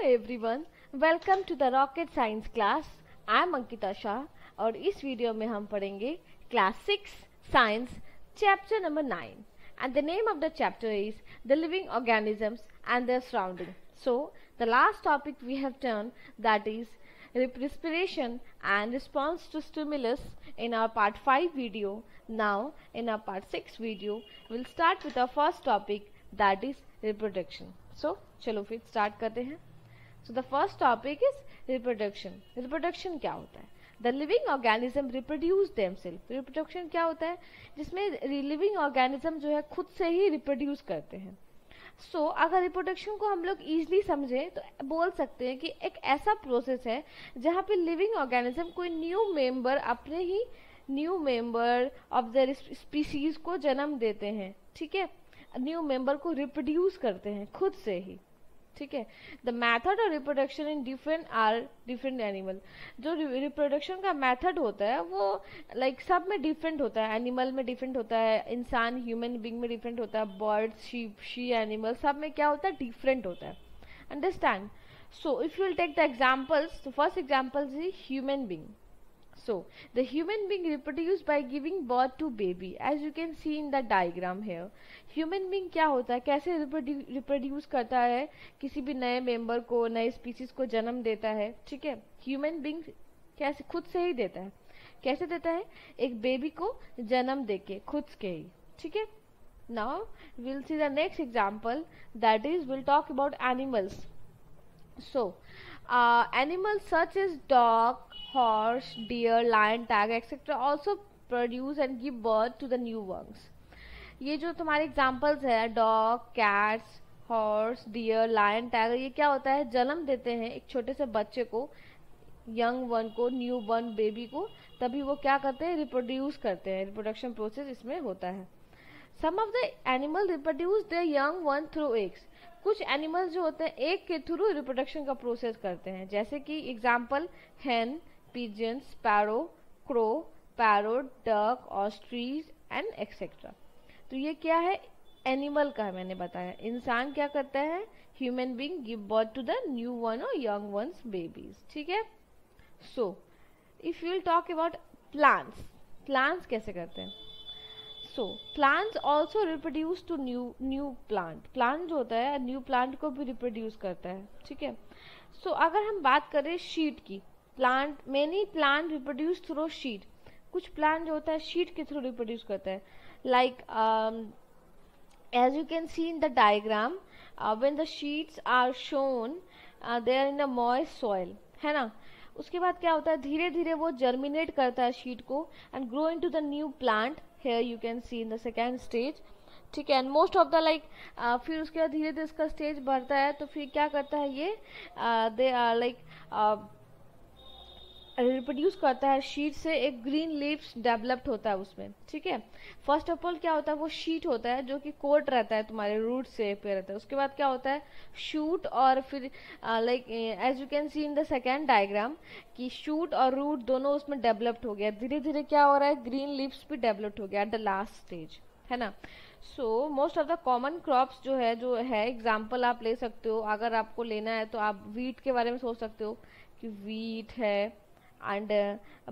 Everyone, welcome to the rocket science class. I am Ankita Shah और इस video में हम पढ़ेंगे class 6 science chapter number 9 and the name of the chapter is the living organisms and their surrounding. So the last topic we have turn that is respiration and response to stimulus in our part 5 video. Now in our part 6 video we'll start with our first topic, that is reproduction. So चलो फिर start करते हैं। So the first topic is reproduction. Reproduction क्या होता है? The living organism reproduce themselves. Reproduction क्या होता है? जिसमें living organism जो है खुद से ही reproduce करते हैं। अगर रिप्रोडक्शन को हम लोग इजीली समझें तो बोल सकते हैं कि एक ऐसा प्रोसेस है जहाँ पे लिविंग ऑर्गेनिज्म कोई न्यू मेंबर अपने ही new member of the species को जन्म देते हैं। ठीक है, न्यू मेंबर को रिप्रोड्यूस करते हैं खुद से ही। ठीक है, the method of reproduction in different animal. जो रिप्रोडक्शन का मेथड होता है वो सब में डिफरेंट होता है। एनिमल में डिफरेंट होता है, इंसान ह्यूमन बीइंग में डिफरेंट होता है, बर्ड शी एनिमल सब में क्या होता है, डिफरेंट होता है। Understand? So if you will take the examples, first example is human being. So the human being reproduce by giving birth to baby, as you can see in the diagram here. Human being क्या होता है, कैसे reproduce करता है, किसी भी नए member को, नए स्पीसीज को जन्म देता है। ठीक है, ह्यूमन बींग कैसे खुद से ही देता है। कैसे देता है? एक बेबी को जन्म देके खुद के ही। ठीक है, now will see the next example, that is will talk about animals. So animals such as dog, horse, deer, lion, tiger, etc. also produce and give birth to the new ones. ये जो तुम्हारे examples है, dog, cats, horse, deer, lion, tiger, ये क्या होता है, जन्म देते हैं एक छोटे से बच्चे को, यंग वन को, न्यू बॉर्न बेबी को, तभी वो क्या करते हैं, रिप्रोड्यूस करते हैं। रिप्रोडक्शन प्रोसेस इसमें होता है। Some of the animal reproduce their young one through eggs. कुछ एनिमल्स जो होते हैं एक के थ्रू रिप्रोडक्शन का प्रोसेस करते हैं, जैसे कि एग्जाम्पल हेन, pigeon, sparrow, crow, parrot, duck, ostrich and etcetera. तो ये क्या है, एनिमल का है, मैंने बताया। इंसान क्या करता है, human being give birth to the new one और यंग वंस बेबीज। ठीक है, so if you will talk about plants, plants कैसे करते हैं। So plants also reproduce to new plant. Plant जो होता है न्यू प्लांट को भी रिप्रोड्यूस करता है। ठीक है, अगर हम बात करें शीट की, plant many plant reproduce through seed. कुछ प्लांट जो होता है शीट के थ्रू रिप्रोड्यूस करता है, like as you can see in the diagram, when the seeds are sown they are in a moist soil, है ना। उसके बाद क्या होता है, धीरे धीरे वो जर्मिनेट करता है शीट को and grow into the new plant. Here you can see in the second stage. ठीक है, एंड मोस्ट ऑफ द फिर उसके बाद धीरे धीरे इसका स्टेज बढ़ता है, तो फिर क्या करता है ये, दे आर रिप्रोड्यूस करता है शीट से, एक ग्रीन लीव्स डेवलप्ड होता है उसमें। ठीक है, फर्स्ट ऑफ ऑल क्या होता है, वो शीट होता है जो कि कोट रहता है, तुम्हारे रूट से पे रहता है। उसके बाद क्या होता है, शूट, और फिर as you can see in the second diagram कि शूट और रूट दोनों उसमें डेवलप्ड हो गया। धीरे धीरे क्या हो रहा है, ग्रीन लीव्स भी डेवलप्ड हो गया एट द लास्ट स्टेज, है ना। So most of the common crops जो है एग्जाम्पल आप ले सकते हो। अगर आपको लेना है तो आप वीट के बारे में सोच सकते हो कि वीट है, and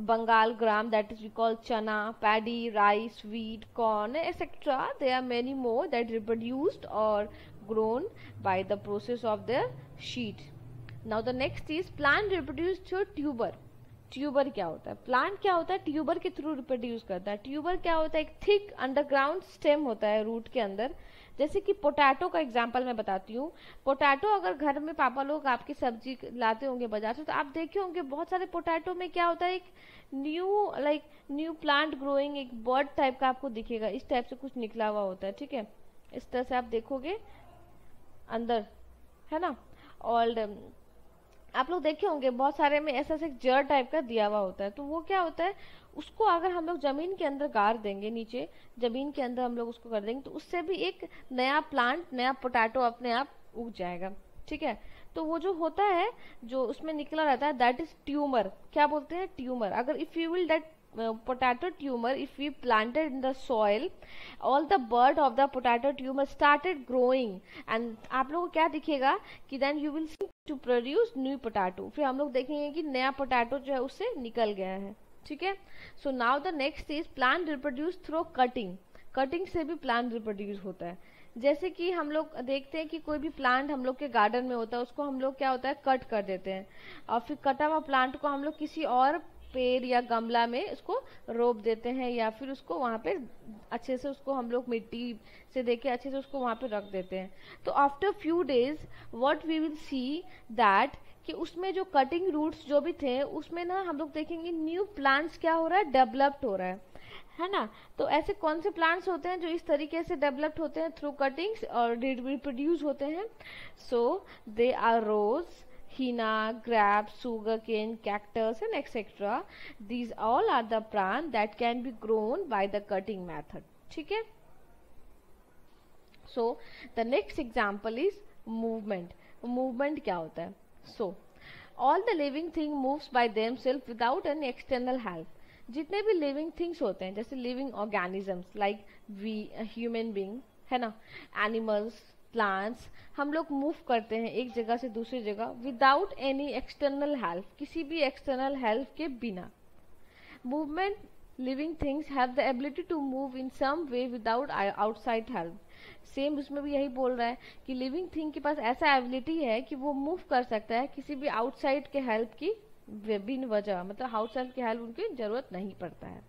Bengal gram, that is we call chana, paddy, rice, wheat, corn, etc. There are many more that reproduced or grown by the process of their sheet. Now the next is plant reproduced through tuber. Tuber क्या होता है, plant क्या होता है, tuber के through reproduce करता है। Tuber क्या होता है, एक थिक अंडरग्राउंड स्टेम होता है रूट के अंदर। जैसे कि पोटैटो का एग्जांपल मैं बताती हूँ। पोटैटो अगर घर में पापा लोग आपकी सब्जी लाते होंगे बाजार से, तो आप देखे होंगे बहुत सारे पोटैटो में क्या होता है, एक न्यू प्लांट ग्रोइंग, एक बर्ड टाइप का आपको दिखेगा, इस टाइप से कुछ निकला हुआ होता है। ठीक है, इस तरह से आप देखोगे अंदर, है ना। और आप लोग देखे होंगे बहुत सारे में ऐसा एक जड़ टाइप का दिया हुआ होता है। तो वो क्या होता है, उसको अगर हम लोग जमीन के अंदर गाड़ देंगे, नीचे जमीन के अंदर हम लोग उसको कर देंगे, तो उससे भी एक नया प्लांट, नया पोटैटो अपने आप उग जाएगा। ठीक है, तो वो जो होता है, जो उसमें निकला रहता है, दैट इज ट्यूमर। क्या बोलते हैं, ट्यूमर। अगर if you will that potato tumor, if we planted in the soil, all the bud of the potato tumor started growing, and आप लोगों को क्या दिखेगा कि then you will see to produce new potato, फिर हम लोग देखेंगे कि नया पोटैटो जो है उससे निकल गया है, ठीक है। So now the next is plant reproduce through cutting, cutting से भी प्लांट रिप्रोड्यूस होता है। जैसे कि हम लोग देखते हैं कि कोई भी प्लांट हम लोग के गार्डन में होता है, उसको हम लोग क्या होता है कट कर देते हैं, और फिर कटा हुआ प्लांट को हम लोग किसी और पेड़ या गमला में उसको रोप देते हैं, या फिर उसको वहाँ पे अच्छे से उसको हम लोग मिट्टी से देके अच्छे से उसको वहाँ पे रख देते हैं। तो after few days what we will see that कि उसमें जो कटिंग रूट्स जो भी थे उसमें ना हम लोग देखेंगे न्यू प्लांट्स क्या हो रहा है, डेवलप्ड हो रहा है ना। तो ऐसे कौन से प्लांट्स होते हैं जो इस तरीके से डेवलप्ड होते हैं थ्रू कटिंग्स और रिप्रोड्यूस होते हैं? So they are rose, hina, grapes, sugarcane, cactus and etc. These all are the plant that can be grown by the cutting method. ठीक है? So the next example is movement. Movement क्या होता है? So all the living thing moves by themselves without any external help. जितने भी living things होते हैं जैसे living organisms like we human being है ना, एनिमल्स, प्लांट्स, हम लोग मूव करते हैं एक जगह से दूसरी जगह विदाउट एनी एक्सटर्नल हेल्प, किसी भी एक्सटर्नल हेल्प के बिना। Movement living things have the ability to move in some way without outside help. Same उसमें भी यही बोल रहा है कि लिविंग थिंग के पास ऐसा एबिलिटी है कि वो मूव कर सकता है किसी भी आउटसाइड के हेल्प की बिन वजह, मतलब आउटसाइड की हेल्प उनकी जरूरत नहीं पड़ता है।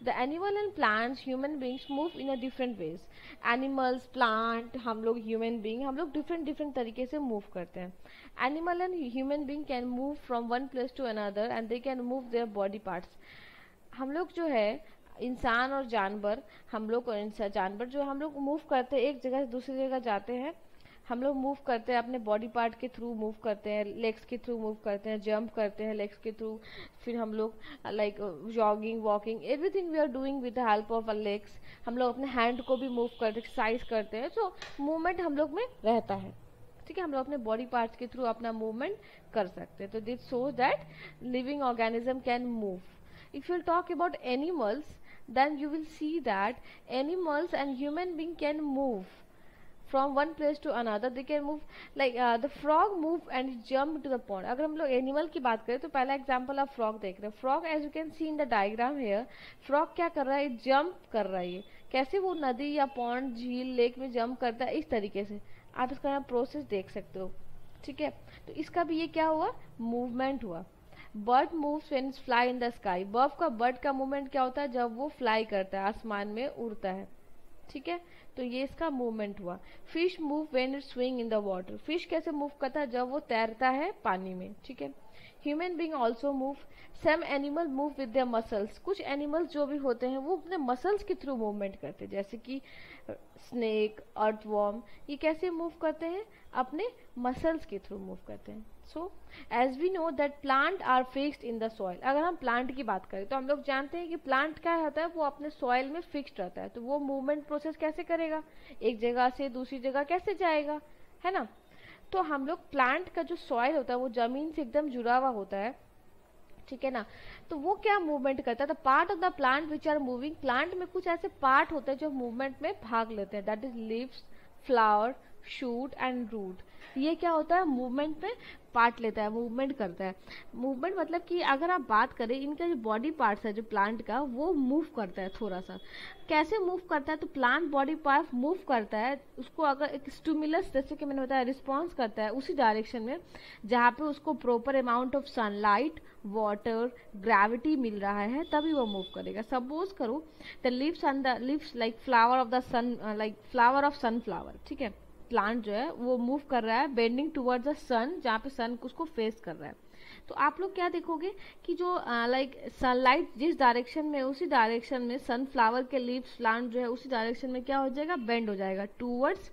The animal and plants, human beings move in a different ways. Animals, plant, हम लोग human being, हम लोग different तरीके से move करते हैं। Animal and human being can move from one place to another and they can move their body parts. हम लोग जो है इंसान और जानवर, हम लोग और इंसान जानवर जो हम लोग मूव करते हैं एक जगह से दूसरी जगह जाते हैं, हम लोग मूव करते हैं अपने बॉडी पार्ट के थ्रू मूव करते हैं, लेग्स के थ्रू मूव करते हैं, जंप करते हैं लेग्स के थ्रू, फिर हम लोग like jogging, walking, everything we are doing with the help of a legs. हम लोग अपने हैंड को भी मूव करते एक्सरसाइज करते हैं, सो मूवमेंट हम लोग में रहता है, ठीक है। हम लोग अपने बॉडी पार्ट्स के थ्रू अपना मूवमेंट कर सकते हैं। तो this shows that living organism can move. If you talk about animals then you will see that animals and human being can move from one place to another. They can move like the frog move and jump to the pond. अगर हम लोग animal की बात करें तो पहला example आप frog देख रहे हैं। Frog as you can see in the diagram here, frog क्या कर रहा है, जंप कर रहा है। कैसे वो नदी या पॉन्ड, झील, लेक में जंप करता है, इस तरीके से आप इसका प्रोसेस देख सकते हो, ठीक है। तो इसका भी ये क्या हुआ, मूवमेंट हुआ। Bird moves when it's fly in the sky. Bird का मूवमेंट क्या होता है, जब वो फ्लाई करता है, आसमान में उड़ता है, ठीक है। तो ये इसका मूवमेंट हुआ। Fish move when it swing in the water. Fish कैसे मूव करता है, जब वो तैरता है पानी में, ठीक है। Human being also move. Some animal move with their muscles. कुछ एनिमल्स जो भी होते हैं वो अपने मसल्स के थ्रू मूवमेंट करते हैं, जैसे कि स्नेक, अर्थवर्म, ये कैसे मूव करते हैं, अपने मसल्स के थ्रू मूव करते हैं। So as we know that plant are fixed in the soil. अगर हम प्लांट की बात करें तो हम लोग जानते हैं कि प्लांट क्या होता है, वो अपने सॉइल में फिक्स्ड रहता है। तो वो मूवमेंट प्रोसेस कैसे करेगा, एक जगह से दूसरी जगह कैसे जाएगा, है ना। तो हम लोग प्लांट का जो सॉइल होता है वो जमीन से एकदम जुड़ा हुआ होता है, ठीक है ना। तो वो क्या मूवमेंट करता है, the part of the plant which are moving. Plant में कुछ ऐसे पार्ट होते हैं जो मूवमेंट में भाग लेते हैं, that is leaves, flower, shoot and root. ये क्या होता है, मूवमेंट में पार्ट लेता है, मूवमेंट करता है। मूवमेंट मतलब कि अगर आप बात करें इनका जो बॉडी पार्ट्स है जो प्लांट का, वो मूव करता है थोड़ा सा। कैसे मूव करता है, तो प्लांट बॉडी पार्ट मूव करता है, उसको अगर एक स्टिमुलस जैसे कि मैंने बताया रिस्पॉन्स करता है उसी डायरेक्शन में जहाँ पे उसको proper amount of sunlight, water, gravity मिल रहा है, तभी वो मूव करेगा। सपोज करो the leaves like flower of the sun, like flower of sunflower, ठीक है। प्लांट जो है वो मूव कर रहा है बेंडिंग टुवर्ड्स द सन, जहाँ पे सन उसको फेस कर रहा है। तो आप लोग क्या देखोगे कि जो लाइक सनलाइट जिस डायरेक्शन में, उसी डायरेक्शन में सनफ्लावर के लीव्स, प्लांट जो है उसी डायरेक्शन में क्या हो जाएगा, बेंड हो जाएगा टुवर्ड्स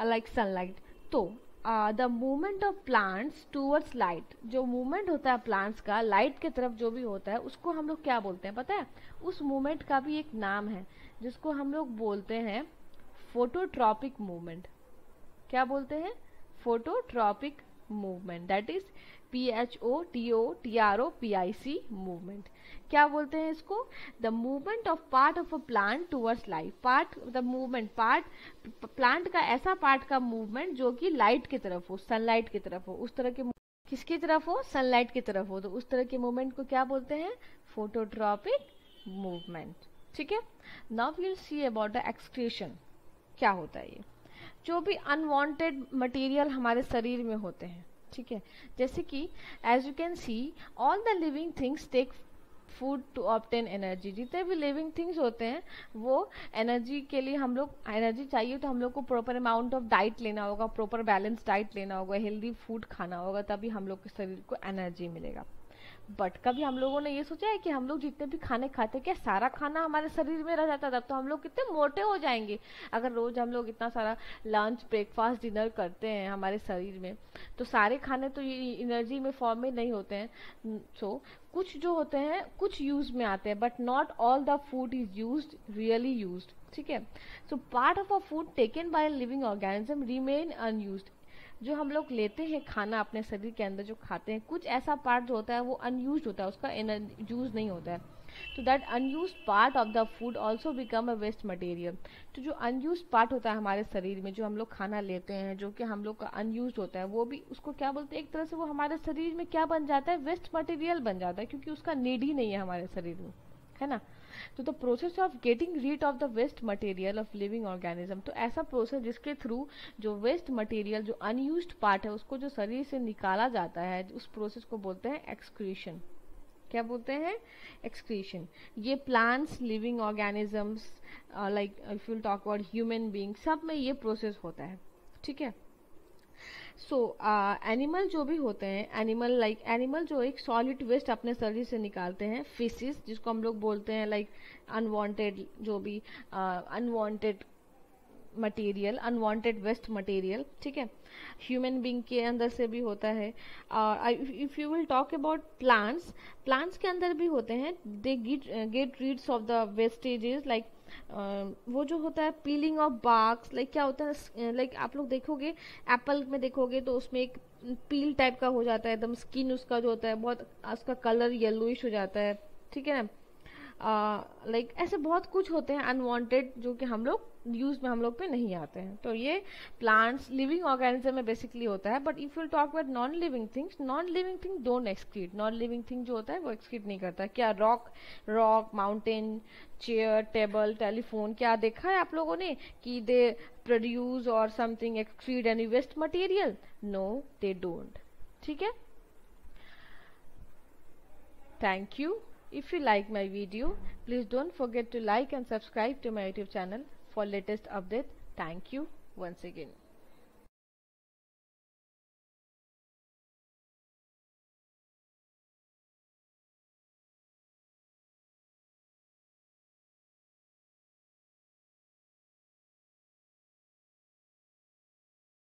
लाइक सनलाइट। तो the movement of plants towards light, जो मूवमेंट होता है प्लांट्स का लाइट की तरफ जो भी होता है उसको हम लोग क्या बोलते हैं पता है, उस मूवमेंट का भी एक नाम है जिसको हम लोग बोलते हैं फोटोट्रॉपिक मूवमेंट। क्या बोलते हैं, phototropic movement. That is PHOTOTROPIC movement. क्या बोलते हैं इसको? The movement of part of a plant towards light. Part the movement, part plant का ऐसा पार्ट का मूवमेंट जो कि लाइट की तरफ हो, सनलाइट की तरफ हो, उस तरह के, किसकी तरफ हो? सनलाइट की तरफ हो, तो उस तरह के मूवमेंट को क्या बोलते हैं? Phototropic movement. ठीक है, now we will see about the excretion. क्या होता है ये? जो भी अनवांटेड मटेरियल हमारे शरीर में होते हैं, ठीक है, जैसे कि as you can see all the living things take food to obtain energy. जितने भी लिविंग थिंग्स होते हैं वो एनर्जी के लिए, हम लोग एनर्जी चाहिए तो हम लोग को प्रॉपर अमाउंट ऑफ डाइट लेना होगा, प्रॉपर बैलेंस डाइट लेना होगा, हेल्दी फूड खाना होगा, तभी हम लोग के शरीर को एनर्जी मिलेगा। बट कभी हम लोगों ने ये सोचा है कि हम लोग जितने भी खाने खाते हैं क्या सारा खाना हमारे शरीर में रह जाता? तब तो हम लोग कितने मोटे हो जाएंगे। अगर रोज हम लोग इतना सारा लंच, ब्रेकफास्ट, डिनर करते हैं हमारे शरीर में, तो सारे खाने तो ये एनर्जी में फॉर्म में नहीं होते हैं। सो कुछ जो होते हैं कुछ यूज में आते हैं, but not all the food is used, really used. ठीक है, so part of a food taken by living organism remain unused. जो हम लोग लेते हैं खाना अपने शरीर के अंदर जो खाते हैं, कुछ ऐसा पार्ट जो होता है वो अनयूज्ड होता है, उसका यूज नहीं होता है। तो that unused part of the food also become a waste material. तो जो अनयूज्ड पार्ट होता है हमारे शरीर में, जो हम लोग खाना लेते हैं जो कि हम लोग का अनयूज्ड होता है, वो भी उसको क्या बोलते हैं? एक तरह से वो हमारे शरीर में क्या बन जाता है? वेस्ट मटेरियल बन जाता है, क्योंकि उसका नीड ही नहीं है हमारे शरीर में, है ना। तो the process of getting rid of the waste material of living organism, तो ऐसा प्रोसेस जिसके थ्रू जो वेस्ट मटेरियल, जो अनयूज्ड पार्ट है, उसको जो शरीर से निकाला जाता है, उस प्रोसेस को बोलते हैं एक्सक्रीशन। क्या बोलते हैं? एक्सक्रीशन। ये plants, living organisms, like if you talk about human being, सब में ये प्रोसेस होता है। ठीक है, सो एनिमल जो भी होते हैं, एनिमल जो एक सॉलिड वेस्ट अपने शरीर से निकालते हैं, फिशेस जिसको हम लोग बोलते हैं लाइक अनवांटेड, जो भी unwanted material, unwanted waste material. ठीक है, ह्यूमन बीइंग के अंदर से भी होता है। If you will talk about plants, plants के अंदर भी होते हैं, they get reads of the vestiges, like वो जो होता है पीलिंग ऑफ बार्क्स, लाइक क्या होता है, लाइक आप लोग देखोगे एप्पल में देखोगे तो उसमें एक पील टाइप का हो जाता है, एकदम स्किन उसका जो होता है बहुत, उसका कलर येलोइश हो जाता है। ठीक है ना, लाइक ऐसे बहुत कुछ होते हैं अनवांटेड जो कि हम लोग यूज में हम लोग पे नहीं आते हैं। तो ये प्लांट्स, लिविंग ऑर्गेनिज्म में बेसिकली होता है। But if you talk about non living things, non living thing don't excrete. Non living thing जो होता है वो एक्सक्रीट नहीं करता। क्या rock, mountain, chair, table, telephone, क्या देखा है आप लोगों ने कि दे प्रोड्यूस और something excrete any waste material? No, they don't. ठीक है, thank you. If you like my video, please don't forget to like and subscribe to my YouTube channel for latest update. Thank you once again.